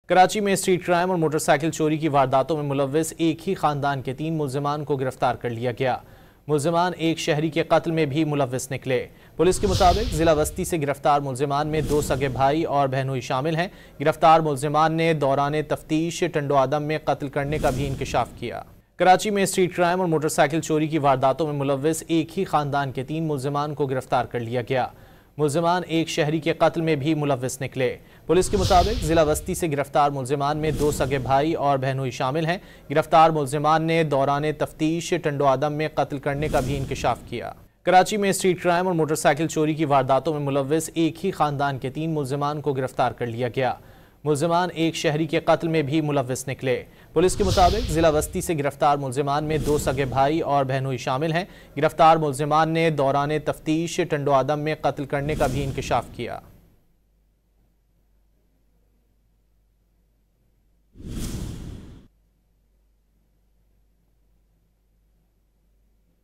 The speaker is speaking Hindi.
कराची में स्ट्रीट क्राइम और मोटरसाइकिल चोरी की वारदातों में मुलव्विस एक ही खानदान के 3 मुल्जिमान को गिरफ्तार कर लिया गया। मुल्जिमान एक शहरी के कत्ल में भी मुलव्विस निकले। पुलिस के मुताबिक जिला वस्ती से गिरफ्तार मुल्जिमान में 2 सगे भाई और बहनोई शामिल हैं। गिरफ्तार मुल्जिमान ने दौरान तफ्तीश टंडो आदम में कत्ल करने का भी इंकशाफ किया। कराची में स्ट्रीट क्राइम और मोटरसाइकिल चोरी की वारदातों में मुलव्विस एक ही खानदान के 3 मुल्जिमान को गिरफ्तार कर लिया गया। मुल्जिमान एक शहरी के कत्ल में भी मुलव्विस निकले। पुलिस के मुताबिक जिला वस्ती से गिरफ्तार मुल्जिमान में 2 सगे भाई और बहनोई शामिल हैं। गिरफ्तार मुल्जिमान ने दौरान तफ्तीश टंडो आदम में कत्ल करने का भी इंकशाफ किया। कराची में स्ट्रीट क्राइम और मोटरसाइकिल चोरी की वारदातों में मुलव्विस एक ही खानदान के 3 मुल्जिमान को गिरफ्तार कर लिया गया। मुल्जिमान एक शहरी के कत्ल में भी मुलव्विस निकले। पुलिस के मुताबिक जिला वस्ती से गिरफ्तार मुल्जिमान में 2 सगे भाई और बहनोई शामिल हैं। गिरफ्तार मुल्जिमान ने दौरान तफ्तीश टंडो आदम में कत्ल करने का भी इंकशाफ किया।